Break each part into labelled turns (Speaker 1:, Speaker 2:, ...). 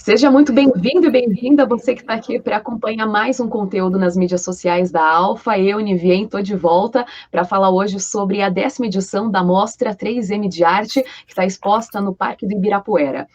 Speaker 1: Seja muito bem-vindo e bem-vinda, você que está aqui para acompanhar mais um conteúdo nas mídias sociais da Alfa. Eu, Nivien, estou de volta para falar hoje sobre a 10ª edição da Mostra 3M de Arte, que está exposta no Parque do Ibirapuera.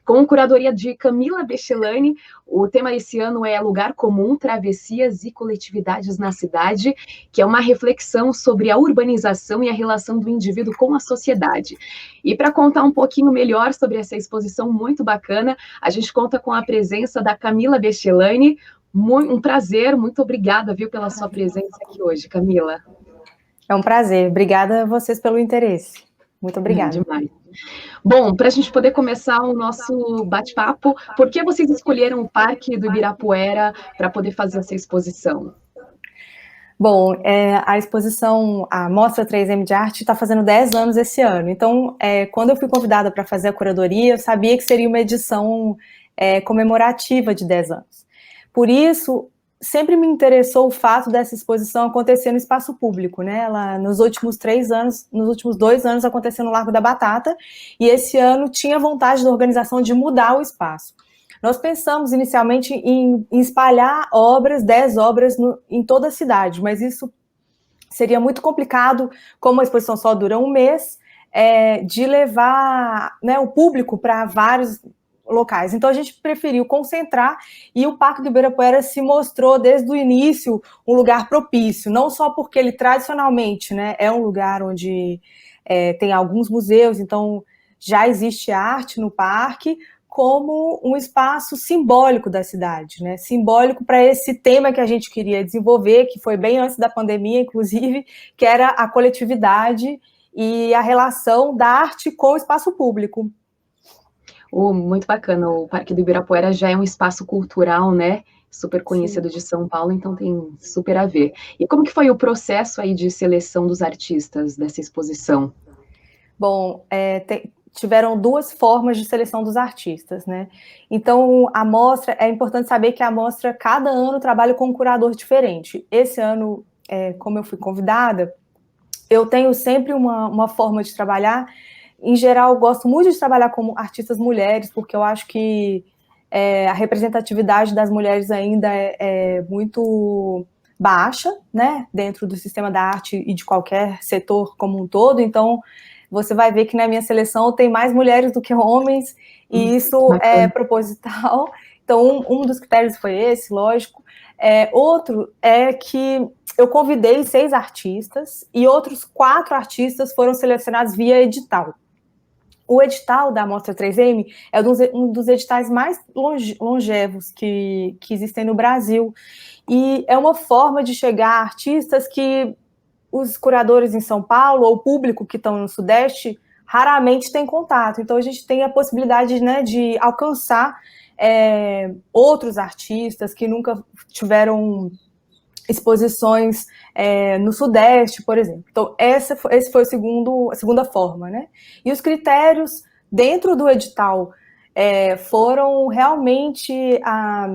Speaker 1: Com curadoria de Camila Bechelani, o tema desse ano é Lugar Comum, Travessias e Coletividades na Cidade, que é uma reflexão sobre a urbanização e a relação do indivíduo com a sociedade. E para contar um pouquinho melhor sobre essa exposição muito bacana, a gente conta com a presença da Camila Bechelani. Um prazer, muito obrigada, viu, pela sua presença aqui hoje, Camila.
Speaker 2: É um prazer, obrigada a vocês pelo interesse. Muito obrigada.
Speaker 1: Demais. Bom, para a gente poder começar o nosso bate-papo, por que vocês escolheram o Parque do Ibirapuera para poder fazer essa exposição?
Speaker 2: Bom, a exposição, a Mostra 3M de Arte está fazendo 10 anos esse ano. Então, quando eu fui convidada para fazer a curadoria, eu sabia que seria uma edição comemorativa de 10 anos. Por isso, sempre me interessou o fato dessa exposição acontecer no espaço público, né? Ela, nos últimos 2 anos aconteceu no Largo da Batata, e esse ano tinha vontade da organização de mudar o espaço. Nós pensamos inicialmente em espalhar 10 obras em toda a cidade, mas isso seria muito complicado, como a exposição só dura um mês, de levar, né, o público para vários locais. Então a gente preferiu concentrar, e o Parque do Ibirapuera se mostrou desde o início um lugar propício, não só porque ele tradicionalmente, né, é um lugar onde tem alguns museus, então já existe arte no parque, como um espaço simbólico da cidade, né? Simbólico para esse tema que a gente queria desenvolver, que foi bem antes da pandemia, inclusive, que era a coletividade e a relação da arte com o espaço público.
Speaker 1: Muito bacana, o Parque do Ibirapuera já é um espaço cultural, né? Super conhecido de São Paulo, então tem super a ver. E como que foi o processo aí de seleção dos artistas dessa exposição?
Speaker 2: Bom, tiveram 2 formas de seleção dos artistas, né? Então, a mostra, é importante saber que a mostra, cada ano, trabalha com um curador diferente. Esse ano, como eu fui convidada, eu tenho sempre uma forma de trabalhar. Em geral, eu gosto muito de trabalhar como artistas mulheres, porque eu acho que a representatividade das mulheres ainda é muito baixa, né? Dentro do sistema da arte e de qualquer setor como um todo. Então, você vai ver que na minha seleção tem mais mulheres do que homens, e isso é proposital. Então, um dos critérios foi esse, lógico. Outro é que eu convidei 6 artistas, e outros 4 artistas foram selecionados via edital. O edital da Mostra 3M é um dos editais mais longevos que existem no Brasil, e é uma forma de chegar a artistas que os curadores em São Paulo, ou o público que estão no Sudeste, raramente tem contato. Então, a gente tem a possibilidade, né, de alcançar outros artistas que nunca tiveram exposições no Sudeste, por exemplo. Então, esse foi a segunda forma, né? E os critérios dentro do edital foram realmente a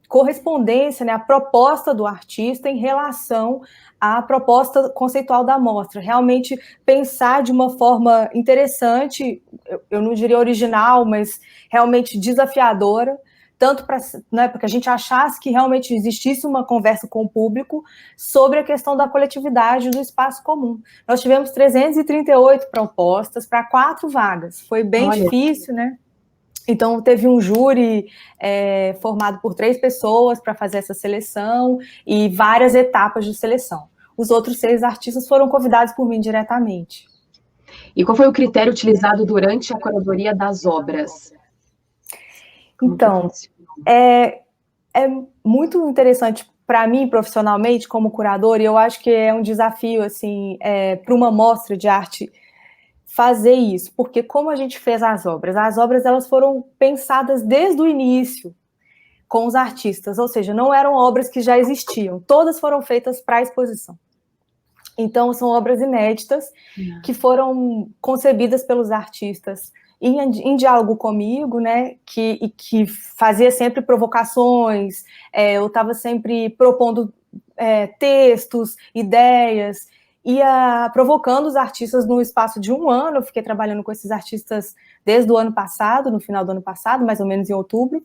Speaker 2: correspondência, né, a proposta do artista em relação à proposta conceitual da mostra. Realmente pensar de uma forma interessante, eu não diria original, mas realmente desafiadora, tanto para, né, que a gente achasse que realmente existisse uma conversa com o público sobre a questão da coletividade do espaço comum. Nós tivemos 338 propostas para 4 vagas. Foi bem difícil, né? Então, teve um júri formado por 3 pessoas para fazer essa seleção, e várias etapas de seleção. Os outros 6 artistas foram convidados por mim diretamente.
Speaker 1: E qual foi o critério utilizado durante a curadoria das obras?
Speaker 2: Então, é muito interessante para mim, profissionalmente, como curador, e eu acho que é um desafio, assim, para uma mostra de arte fazer isso, porque como a gente fez as obras elas foram pensadas desde o início com os artistas, ou seja, não eram obras que já existiam, todas foram feitas para a exposição. Então, são obras inéditas que foram concebidas pelos artistas em diálogo comigo, né, que fazia sempre provocações, eu estava sempre propondo textos, ideias, ia provocando os artistas no espaço de um ano. Eu fiquei trabalhando com esses artistas desde o ano passado, no final do ano passado, mais ou menos em outubro.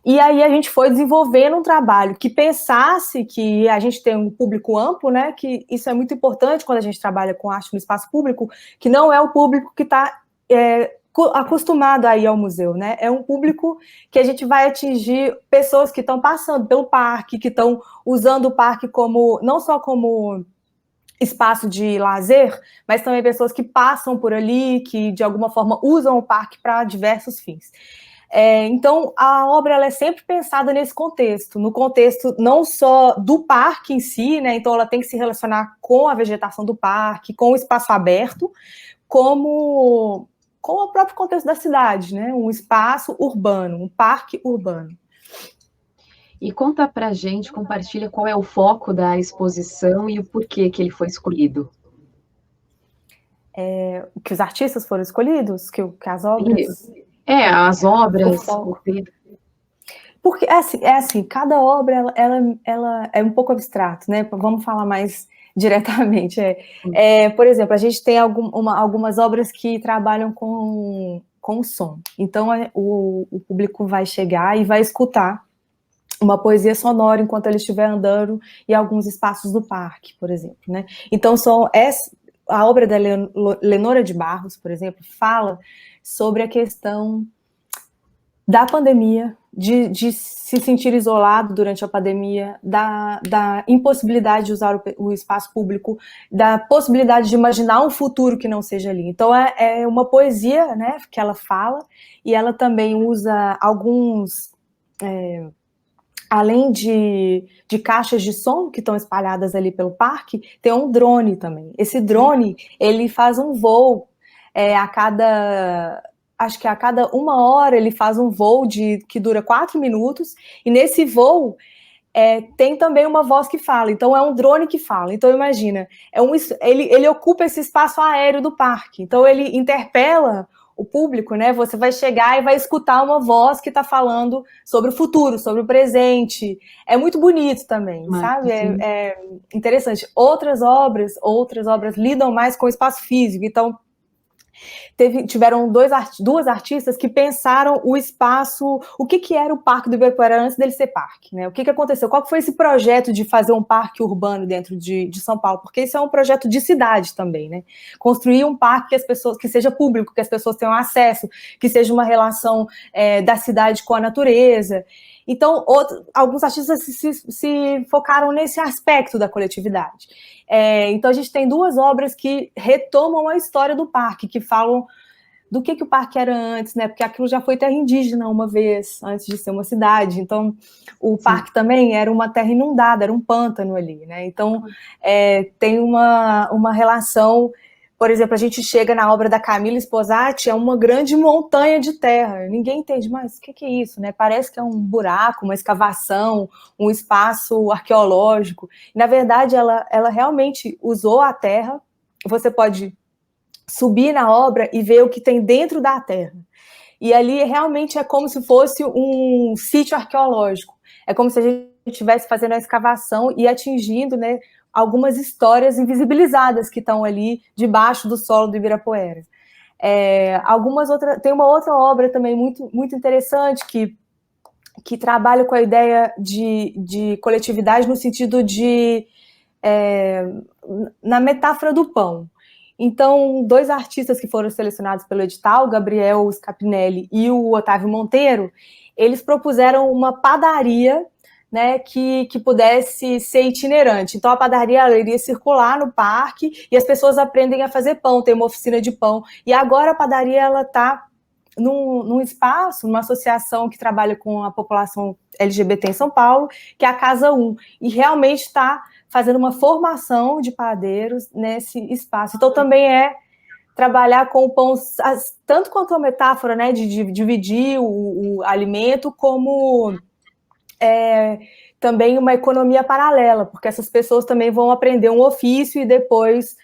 Speaker 2: E aí a gente foi desenvolvendo um trabalho que pensasse que a gente tem um público amplo, né? Que isso é muito importante quando a gente trabalha com arte no espaço público, que não é o público que está acostumado a ir ao museu, né? É um público que a gente vai atingir pessoas que estão passando pelo parque, que estão usando o parque como não só como espaço de lazer, mas também pessoas que passam por ali, que de alguma forma usam o parque para diversos fins. Então, a obra ela é sempre pensada nesse contexto, no contexto não só do parque em si, né? Então ela tem que se relacionar com a vegetação do parque, com o espaço aberto, como com o próprio contexto da cidade, né? Um espaço urbano, um parque urbano.
Speaker 1: E conta pra gente, compartilha qual é o foco da exposição e o porquê que ele foi escolhido.
Speaker 2: Que os artistas foram escolhidos, que as obras...
Speaker 1: As obras...
Speaker 2: Porque, assim, cada obra, ela é um pouco abstrato, né? Vamos falar mais diretamente. Por exemplo, a gente tem algumas obras que trabalham com o som. Então, o público vai chegar e vai escutar uma poesia sonora enquanto ele estiver andando em alguns espaços do parque, por exemplo, né? Então, a obra da Lenora de Barros, por exemplo, fala sobre a questão da pandemia, de se sentir isolado durante a pandemia, da impossibilidade de usar o espaço público, da possibilidade de imaginar um futuro que não seja ali. Então, é uma poesia, né, que ela fala, e ela também usa alguns... além de caixas de som que estão espalhadas ali pelo parque, tem um drone também. Esse drone, ele faz um voo acho que a cada 1 hora ele faz um voo que dura 4 minutos, e nesse voo tem também uma voz que fala, então é um drone que fala. Então imagina, ele ocupa esse espaço aéreo do parque, então ele interpela o público, né? Você vai chegar e vai escutar uma voz que está falando sobre o futuro, sobre o presente. É muito bonito também, sabe? É interessante. Outras obras lidam mais com o espaço físico, então tiveram duas artistas que pensaram o espaço, o que era o Parque do Ibirapuera antes dele ser parque, né? O que aconteceu? Qual foi esse projeto de fazer um parque urbano dentro de São Paulo? Porque isso é um projeto de cidade também, né? Construir um parque que seja público, que as pessoas tenham acesso, que seja uma relação da cidade com a natureza. Então, alguns artistas se focaram nesse aspecto da coletividade. Então, a gente tem duas obras que retomam a história do parque, que falam do que o parque era antes, né? Porque aquilo já foi terra indígena uma vez, antes de ser uma cidade. Então, o parque também era uma terra inundada, era um pântano ali, né? Então, tem uma relação... Por exemplo, a gente chega na obra da Camila Esposati, é uma grande montanha de terra. Ninguém entende, mas o que é isso, né? Parece que é um buraco, uma escavação, um espaço arqueológico. Na verdade, ela realmente usou a terra. Você pode subir na obra e ver o que tem dentro da terra. E ali realmente é como se fosse um sítio arqueológico. É como se a gente estivesse fazendo a escavação e atingindo, né, algumas histórias invisibilizadas que estão ali debaixo do solo do Ibirapuera. Tem uma outra obra também muito, muito interessante que trabalha com a ideia de coletividade no sentido na metáfora do pão. Então, 2 artistas que foram selecionados pelo edital, o Gabriel Scapinelli e o Otávio Monteiro, eles propuseram uma padaria, né, que pudesse ser itinerante. Então, a padaria ela iria circular no parque e as pessoas aprendem a fazer pão, tem uma oficina de pão. E agora a padaria está num espaço, numa associação que trabalha com a população LGBT em São Paulo, que é a Casa 1, e realmente está fazendo uma formação de padeiros nesse espaço. Então, também trabalhar com o pão, tanto quanto a metáfora, né, de dividir o alimento, como também uma economia paralela, porque essas pessoas também vão aprender um ofício e depois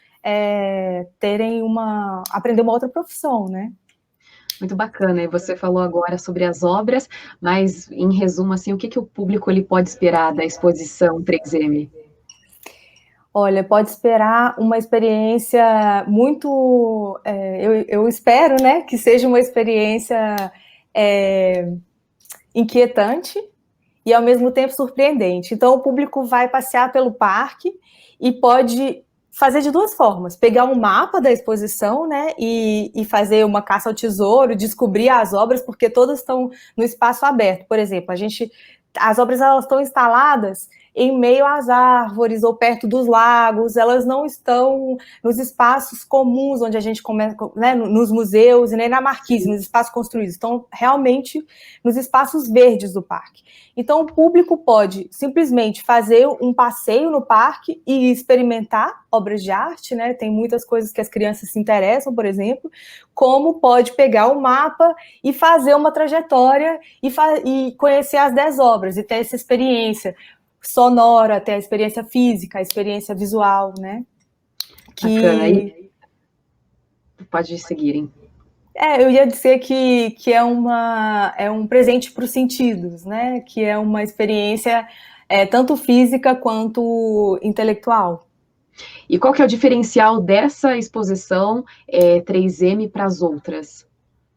Speaker 2: aprender uma outra profissão, né?
Speaker 1: Muito bacana, e você falou agora sobre as obras, mas em resumo, assim, o que o público ele pode esperar da exposição 3M?
Speaker 2: Olha, pode esperar uma experiência muito, eu espero, né, que seja uma experiência inquietante e, ao mesmo tempo, surpreendente. Então, o público vai passear pelo parque e pode fazer de duas formas: pegar um mapa da exposição, né, e fazer uma caça ao tesouro, descobrir as obras, porque todas estão no espaço aberto. Por exemplo, as obras, elas estão instaladas em meio às árvores ou perto dos lagos, elas não estão nos espaços comuns onde a gente começa, né, nos museus e nem na marquise, nos espaços construídos, estão realmente nos espaços verdes do parque. Então, o público pode simplesmente fazer um passeio no parque e experimentar obras de arte, né? Tem muitas coisas que as crianças se interessam, por exemplo, como pode pegar o mapa e fazer uma trajetória e conhecer as 10 obras e ter essa experiência sonora, ter a experiência física, a experiência visual, né?
Speaker 1: Bacana. Aí pode seguirem.
Speaker 2: Eu ia dizer que é um presente para os sentidos, né? Que é uma experiência tanto física quanto intelectual.
Speaker 1: E qual que é o diferencial dessa exposição 3M para as outras?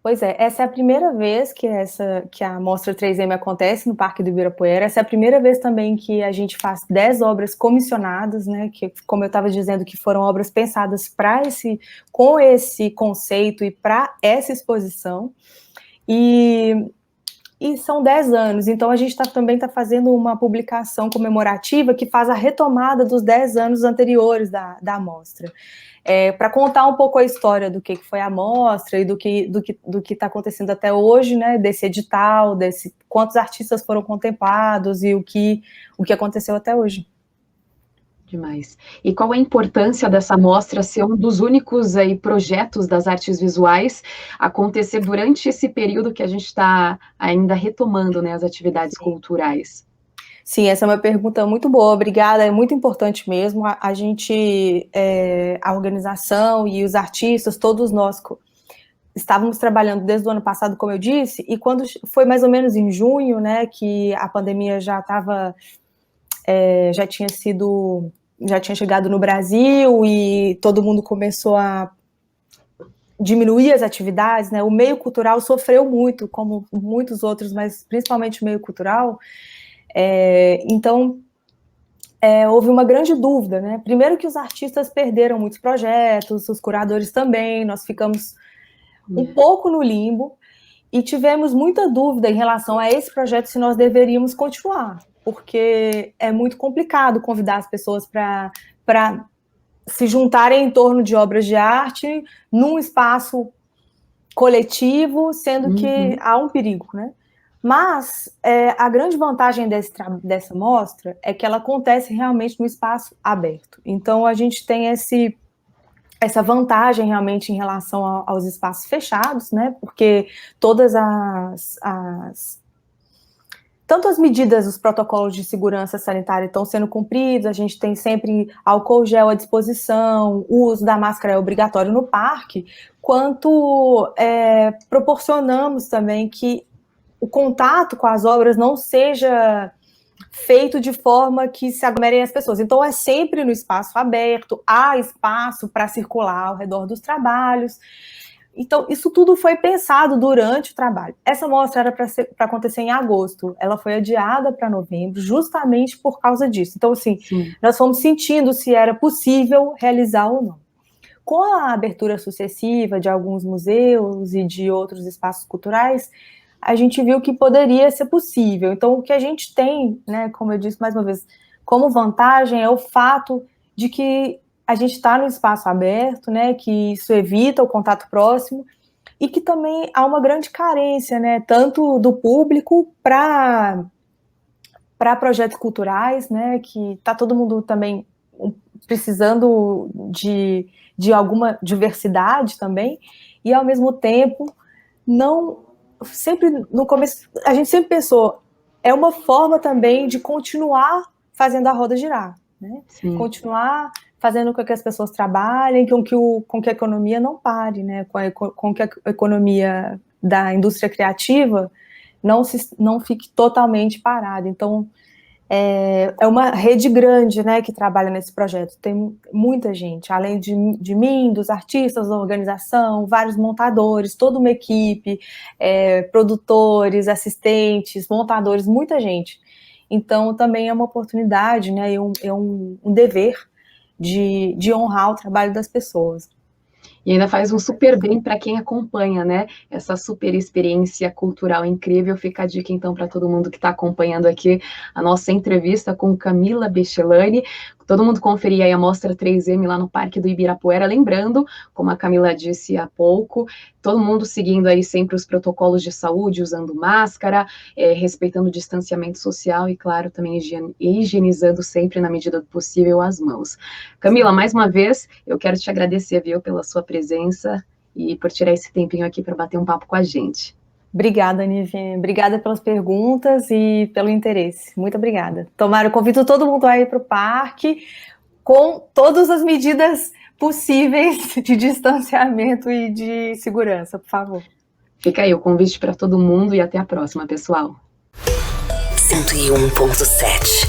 Speaker 2: Pois é, essa é a primeira vez que a Mostra 3M acontece no Parque do Ibirapuera. Essa é a primeira vez também que a gente faz 10 obras comissionadas, né? Que, como eu estava dizendo, que foram obras pensadas com esse conceito e para essa exposição. E são 10 anos, então a gente também está fazendo uma publicação comemorativa que faz a retomada dos 10 anos anteriores da mostra. Para contar um pouco a história do que foi a mostra e do que está acontecendo até hoje, né, desse edital, quantos artistas foram contemplados e o que aconteceu até hoje.
Speaker 1: Demais. E qual a importância dessa mostra ser um dos únicos aí projetos das artes visuais acontecer durante esse período que a gente está ainda retomando, né, as atividades culturais?
Speaker 2: Sim, essa é uma pergunta muito boa, obrigada, é muito importante mesmo. A gente, a organização e os artistas, todos nós estávamos trabalhando desde o ano passado, como eu disse, e quando foi mais ou menos em junho, né, que a pandemia já tinha chegado no Brasil e todo mundo começou a diminuir as atividades, né, o meio cultural sofreu muito, como muitos outros, mas principalmente o meio cultural. Então, houve uma grande dúvida, né? Primeiro que os artistas perderam muitos projetos, os curadores também, nós ficamos um pouco no limbo e tivemos muita dúvida em relação a esse projeto, se nós deveríamos continuar, porque é muito complicado convidar as pessoas para se juntarem em torno de obras de arte num espaço coletivo, sendo que há um perigo, né? Mas a grande vantagem dessa mostra é que ela acontece realmente no espaço aberto. Então, a gente tem essa vantagem realmente em relação aos espaços fechados, né? Porque todas tanto as medidas, os protocolos de segurança sanitária estão sendo cumpridos, a gente tem sempre álcool gel à disposição, o uso da máscara é obrigatório no parque, quanto proporcionamos também que o contato com as obras não seja feito de forma que se aglomerem as pessoas. Então, é sempre no espaço aberto, há espaço para circular ao redor dos trabalhos. Então, isso tudo foi pensado durante o trabalho. Essa mostra era para acontecer em agosto, ela foi adiada para novembro, justamente por causa disso. Então, assim, nós fomos sentindo se era possível realizar ou não. Com a abertura sucessiva de alguns museus e de outros espaços culturais, a gente viu que poderia ser possível. Então, o que a gente tem, né, como eu disse mais uma vez, como vantagem é o fato de que a gente está no espaço aberto, né, que isso evita o contato próximo e que também há uma grande carência, né, tanto do público para projetos culturais, né, que está todo mundo também precisando de alguma diversidade também, e ao mesmo tempo sempre no começo, a gente sempre pensou, é uma forma também de continuar fazendo a roda girar, né? Continuar fazendo com que as pessoas trabalhem, com que a economia não pare, né? Com que a economia da indústria criativa não fique totalmente parada. Então, É uma rede grande, né, que trabalha nesse projeto. Tem muita gente, além de mim, dos artistas, da organização, vários montadores, toda uma equipe, produtores, assistentes, montadores, muita gente. Então, também é uma oportunidade, né, é um dever de honrar o trabalho das pessoas.
Speaker 1: E ainda faz um super bem para quem acompanha, né? Essa super experiência cultural incrível. Fica a dica, então, para todo mundo que está acompanhando aqui a nossa entrevista com Camila Bechelani. Todo mundo conferir aí a Mostra 3M lá no Parque do Ibirapuera. Lembrando, como a Camila disse há pouco, todo mundo seguindo aí sempre os protocolos de saúde, usando máscara, respeitando o distanciamento social e, claro, também higienizando sempre, na medida do possível, as mãos. Camila, mais uma vez, eu quero te agradecer, viu, pela sua presença e por tirar esse tempinho aqui para bater um papo com a gente.
Speaker 2: Obrigada, Nívia. Obrigada pelas perguntas e pelo interesse. Muito obrigada. Tomara, eu convido todo mundo a ir para o parque com todas as medidas possíveis de distanciamento e de segurança, por favor.
Speaker 1: Fica aí o convite para todo mundo e até a próxima, pessoal.
Speaker 3: 101.7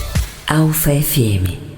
Speaker 3: Alfa FM.